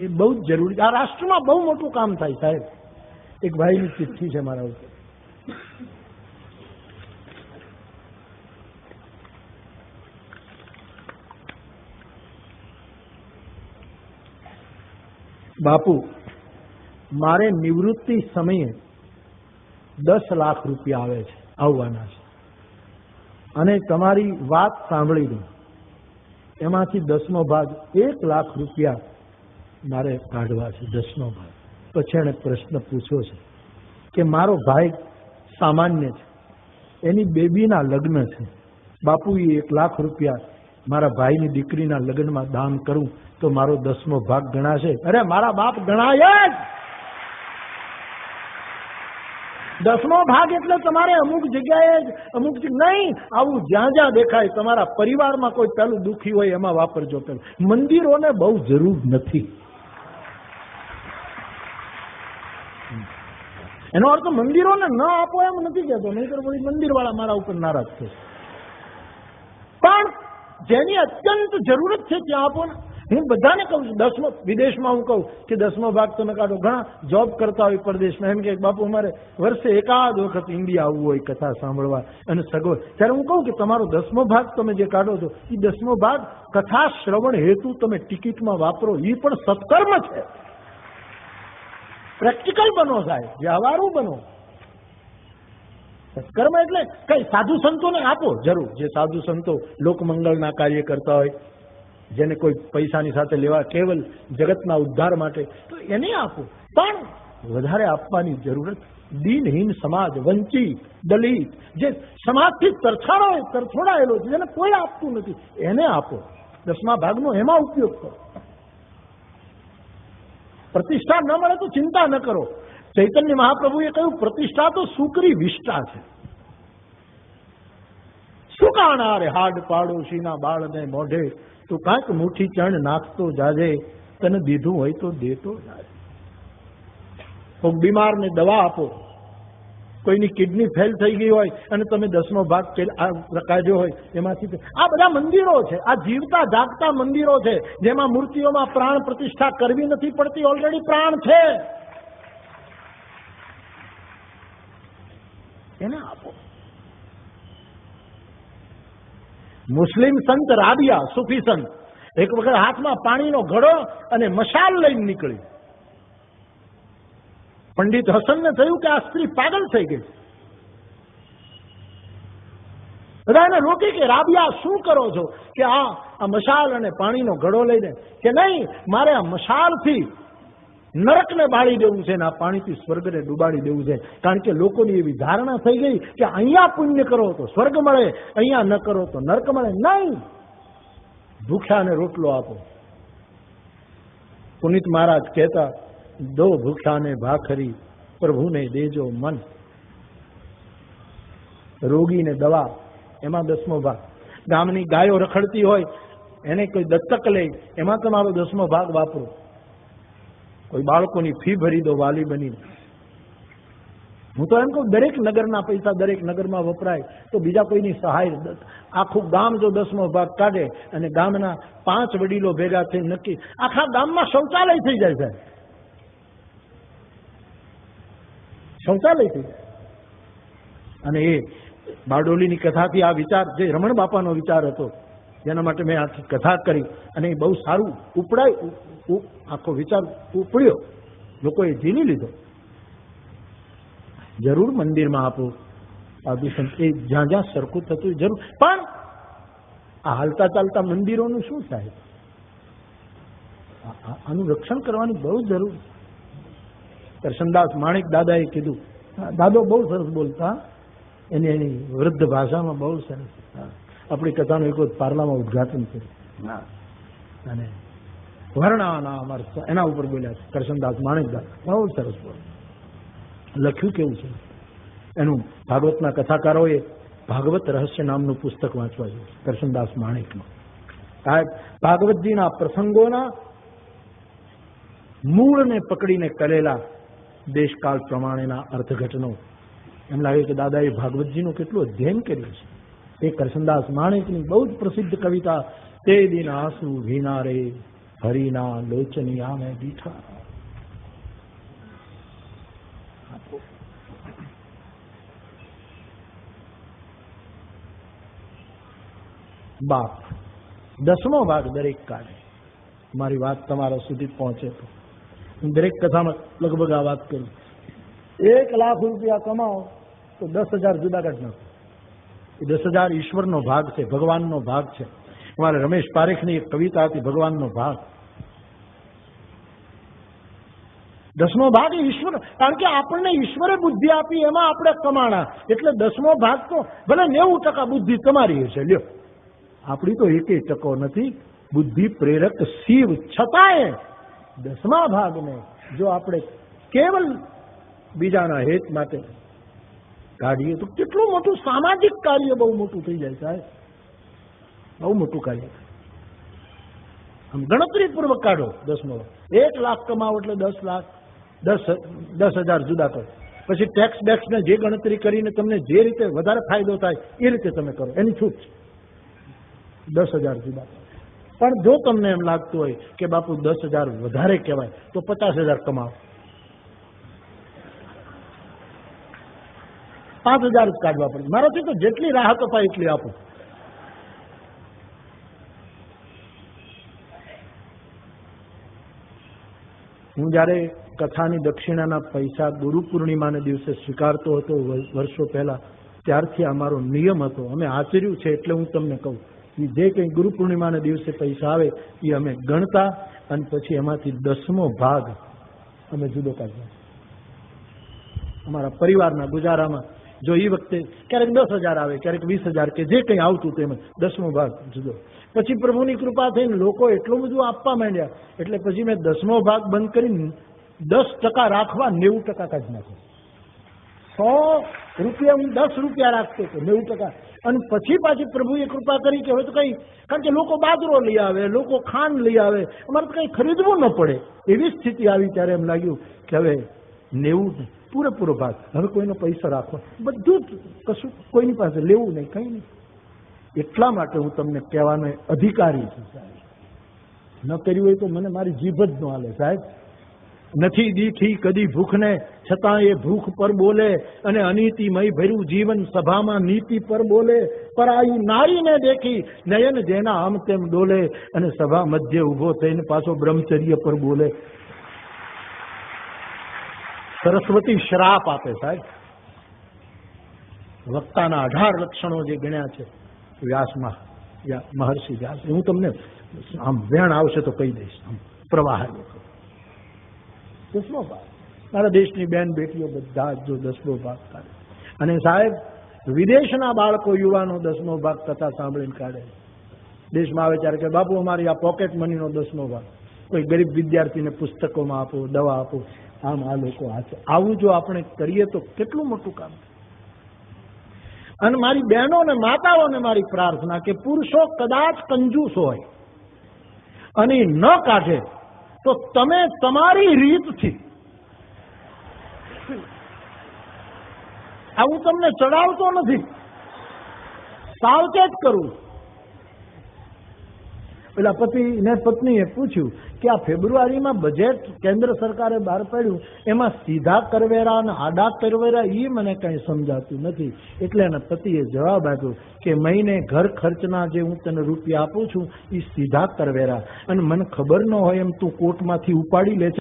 એ બહુ જ જરૂરી છે. આ રાષ્ટ્રમાં બહુ મોટું કામ થાય સાહેબ. એક ભાઈની ચિઠ્ઠી છે મારા ઉપર. બાપુ, મારે નિવૃત્તિ સમયે 10 લાખ રૂપિયા આવે છે, આવવાના છે, અને તમારી વાત સાંભળીને એમાંથી 10મો ભાગ 1 લાખ રૂપિયા મારે કાઢવા છે, 10મો ભાગ. પછી એને પ્રશ્ન પૂછ્યો છે કે મારો ભાઈ સામાન્ય છે, એની બેબીના લગ્ન છે, બાપુ એ 1 લાખ રૂપિયા મારા ભાઈની દીકરીના લગ્નમાં દાન કરું તો મારો 10મો ભાગ ગણાશે? અરે મારા બાપ, ગણાય જ. 10મો ભાગ એટલે તમારે અમુક જગ્યાએ જ, અમુક નહીં, આવું જ્યાં જ્યાં દેખાય તમારા પરિવારમાં કોઈ પેલું દુઃખી હોય એમાં વાપરજો. પેલું મંદિરોને બહુ જરૂર નથી. એનો અર્થ મંદિરોને ન આપો એમ નથી કહેતો, નહીંતર પછી મંદિર વાળા મારા ઉપર નારાજ છે. પણ જેની અત્યંત જરૂરત છે ત્યાં આપો ને. હું બધાને કહું છું, 10મો, વિદેશમાં હું કહું કે 10મો ભાગ તમે કાઢો. ઘણા જોબ કરતા હોય પરદેશમાં, એમ કે બાપુ અમારે વર્ષે એકાદ વખત ઇન્ડિયા આવવું હોય કથા સાંભળવા અને સગવડ. ત્યારે હું કહું કે તમારો 10મો ભાગ તમે જે કાઢો છો એ 10મો ભાગ કથા શ્રવણ હેતુ તમે ટિકિટમાં વાપરો, એ પણ સત્કર્મ છે. પ્રેક્ટિકલ બનો સાહેબ, વ્યવહારુ બનો. સત્કર્મ એટલે કઈ સાધુ સંતોને આપો જરૂર, જે સાધુ સંતો લોકમંગળના કાર્ય કરતા હોય, જેને કોઈ પૈસાની સાથે લેવા, કેવલ જગતના ઉદ્ધાર માટે, તો એને આપો. પણ વધારે આપવાની જરૂરત દીનહીન સમાજ, વંચિત, દલિત, જે સમાજથી તરછોડાયેલો છે, જેને કોઈ આપતું નથી, એને આપો. 10મા ભાગનો એમાં ઉપયોગ કરો. પ્રતિષ્ઠા ન મળે તો ચિંતા ન કરો. ચૈતન્ય મહાપ્રભુએ કહ્યું પ્રતિષ્ઠા તો સુકરી વિષ્ટા છે. સુકાણા રે હાડ પાડોશીના બાળને મોઢે, તું કાંઈક મુઠ્ઠી ચણ નાખતો જાજે, તને દીધું હોય તો દેતો જાજે. કોઈ બીમારને દવા આપો. કોઈની કિડની ફેલ થઈ ગઈ હોય અને તમે 10મો ભાગ કાઢ્યો હોય એમાંથી. આ બધા મંદિરો છે, આ જીવતા જાગતા મંદિરો છે, જેમાં મૂર્તિઓમાં પ્રાણ પ્રતિષ્ઠા કરવી નથી પડતી, ઓલરેડી પ્રાણ છે, એને આપો. મુસ્લિમ સંત રાબિયા, સુફી સંત, એક વખત હાથમાં પાણીનો ઘડો અને મશાલ લઈને નીકળી. પંડિત હસનને થયું કે આ સ્ત્રી પાગલ થઈ ગઈ. બધા એને રોકી કે રાબિયા શું કરો છો? કે આ મશાલ અને પાણીનો ઘડો લઈને. કે નહીં, મારે આ મશાલથી નરકને બાળી દેવું છે ને આ પાણીથી સ્વર્ગને ડૂબાડી દેવું છે. કારણ કે લોકોની એવી ધારણા થઈ ગઈ કે અહીંયા પુણ્ય કરો તો સ્વર્ગ મળે, અહીંયા ન કરો તો નરક મળે. નહીં, ભૂખ્યાને રોટલો આપો. પુનિત મહારાજ કહેતા, દો ભૂખ્યાને ભાખરી, પ્રભુને દેજો મન. રોગીને દવા, એમાં 10મો ભાગ. ગામની ગાયો રખડતી હોય એને કોઈ દત્તક લે, એમાં તમારો 10મો ભાગ વાપરો. કોઈ બાળકોની ફી ભરી દો વાલી બનીને. હું તો એમ કહું દરેક નગરના પૈસા દરેક નગરમાં વપરાય તો બીજા કોઈની સહાય. આખું ગામ જો 10મો ભાગ કાઢે અને ગામના 5 વડીલો ભેગા થઈ નક્કી, આખા ગામમાં શૌચાલય થઈ જાય સાહેબ. શૌચાલય થઈ જાય. અને એ બારડોલીની કથાથી આ વિચાર, જે રમણ બાપાનો વિચાર હતો, જેના માટે મેં આખી કથા કરી, અને એ બહુ સારું આખો વિચાર ઉપડ્યો, લોકોએ ઝીલી લીધો. જરૂર મંદિરમાં આપો, સાધુ સંત, એ જ્યાં જ્યાં સરખું થતું જરૂર. પણ આ હાલતા ચાલતા મંદિરોનું શું થાય? આનું રક્ષણ કરવાની બહુ જરૂર. કરશનદાસ માણેક દાદાએ કીધું, દાદો બહુ સરસ બોલતા, એની વૃદ્ધ ભાષામાં બહુ સરસ. આપણી કથાનું એક વખત પાર્લામાં ઉદઘાટન કર્યું અને વર્ણાના અમાર એના ઉપર બોલ્યા છે. કરશનદાસ માણેક દાદા બહુ સરસ બોલ. લખ્યું કેવું છે એનું, ભાગવતના કથાકારોએ ભાગવત રહસ્ય નામનું પુસ્તક વાંચવા જોઈએ, કરશનદાસ માણેકનું. સાહેબ, ભાગવતજીના પ્રસંગોના મૂળને પકડીને કરેલા દેશકાળ પ્રમાણેના અર્થઘટનો. એમ લાગે કે દાદાએ ભાગવતજીનું કેટલું અધ્યયન કર્યું છે. એ કરશનદાસ માણેકની બહુ જ પ્રસિદ્ધ કવિતા, તે દિન આંસુ ભીના રે હરિના લોચનિયા મેં દીઠા. બાપ 10મો ભાગ દરેક કાઢે. મારી વાત તમારા સુધી પહોંચે તો હું દરેક કથામાં લગભગ આ વાત કરું. 1 લાખ રૂપિયા કમાઓ તો 10,000 જુદા કાઢ નાખો. એ 10,000 ઈશ્વરનો ભાગ છે, ભગવાનનો ભાગ છે. અમારે રમેશ પારેખની એક કવિતા હતી, ભગવાનનો ભાગ. 10મો ભાગ ઈશ્વર, કારણ કે આપણને ઈશ્વરે બુદ્ધિ આપી, એમાં આપણે કમાણા, એટલે 10મો ભાગ તો ભલે 90% બુદ્ધિ તમારી હશે, લ્યો, આપણી તો 1% નથી. બુદ્ધિ પ્રેરક શિવ, છતાંય 10મા ભાગને જો આપણે કેવલ બીજાના હેત માટે કાઢીએ તો કેટલું મોટું સામાજિક કાર્ય બહુ મોટું થઈ જાય સાહેબ, બહુ મોટું કાર્ય. આમ ગણતરીપૂર્વક કાઢો 10મો. 1 લાખ કમાવો એટલે 10 લાખ, 10,000 જુદા કરો. પછી ટેક્સ બેક્સને જે ગણતરી કરીને તમને જે રીતે વધારે ફાયદો થાય એ રીતે તમે કરો, એની છૂટ છે. 10,000 જુદા કરો. પણ જો તમને એમ લાગતું હોય કે બાપુ 10,000 વધારે કહેવાય તો 50,000 કમાવો, 5,000 જ કાઢવા પડે. મારાથી તો જેટલી રાહત અપાય એટલી આપો. હું જયારે કથાની દક્ષિણાના પૈસા ગુરુ પૂર્ણિમાના દિવસે સ્વીકારતો હતો વર્ષો પહેલા, ત્યારથી આ મારો નિયમ હતો. અમે આચર્યું છે એટલે હું તમને કહું, જે કંઈ ગુરુ પૂર્ણિમાના દિવસે પૈસા આવે એ અમે ગણતા અને પછી એમાંથી 10મો ભાગ અમે જુદો કાઢતા. અમારા પરિવારના ગુજારામાં જો એ વખતે ક્યારેક 10,000 આવે, ક્યારેક 20,000 કે જે કંઈ આવતું તેમ 10મો ભાગ જુદો. પછી પ્રભુની કૃપા થઈને લોકો એટલું બધું આપવા માંડ્યા એટલે પછી મેં 10મો ભાગ બંધ કરીને 10% રાખવા 90% કાઢી નાખ્યો. 100 રૂપિયા હું 10 રૂપિયા રાખતો હતો, 90%. અને પછી પાછી પ્રભુએ કૃપા કરી કે હવે તો કઈ, કારણ કે લોકો બાજરો લઈ આવે, લોકો ખાંડ લઈ આવે, અમારે તો કઈ ખરીદવું ન પડે એવી સ્થિતિ આવી. ત્યારે એમ લાગ્યું કે હવે 90 પૂરેપૂરો ભાગ, હવે કોઈનો પૈસા રાખવા, બધું જ કશું કોઈની પાસે લેવું નહીં, કંઈ નહીં. એટલા માટે હું તમને કહેવાનો અધિકારી છું સાહેબ. ન કર્યું હોય તો મને મારી જીભ જ ન હાલે સાહેબ. નથી દીઠી કદી ભૂખને, છતાં એ ભૂખ પર બોલે, અને અનીતિમય ભર્યું જીવન સભામાં નીતિ પર બોલે. પરાઈ નારીને દેખી નયન જેના આમ તેમ ડોલે, અને સભા મધ્ય ઉભો થઈને પાછો બ્રહ્મચર્ય પર બોલે. સરસ્વતી શ્રાપ આપે સાહેબ. વક્તાના 18 લક્ષણો જે ગણ્યા છે વ્યાસમાં, મહર્ષિ વ્યાસ, હું તમને આમ વેણ આવશે તો કહી દઈશ. આમ પ્રવાહ 10મો ભાગ. મારા દેશની બેન બેટીઓ બધા જો 10મો ભાગ કાઢે. અને સાહેબ વિદેશના બાળકો યુવાનો 10મો ભાગ કથા સાંભળીને કાઢે. દેશમાં આવે ત્યારે કે બાપુ અમારી આ પોકેટ મનીનો 10મો ભાગ. કોઈ ગરીબ વિદ્યાર્થીને પુસ્તકોમાં આપો, દવા આપો. આમ આ લોકો હાથે આવું જો આપણે કરીએ તો કેટલું મોટું કામ. અને મારી બહેનો અને માતાઓને મારી પ્રાર્થના કે પુરુષો કદાચ કંજૂસ હોય અને ન કાઢે તો તમે તમારી રીતથી, આવું તમને ચડાવતો નથી, સાવચેત કરું. પેલા પતિ ને પત્નીએ પૂછ્યું કે આ ફેબ્રુઆરીમાં બજેટ કેન્દ્ર સરકારે બહાર પાડ્યું, એમાં સીધા કરવેરા અને આડા કરવેરા એ મને કઈ સમજાતું નથી. એટલે એના પતિએ જવાબ આપ્યો કે મહિને ઘર ખર્ચના જે હું તને રૂપિયા આપું છું એ સીધા કરવેરા, અને મને ખબર ન હોય એમ તું કોર્ટમાંથી ઉપાડી લે છે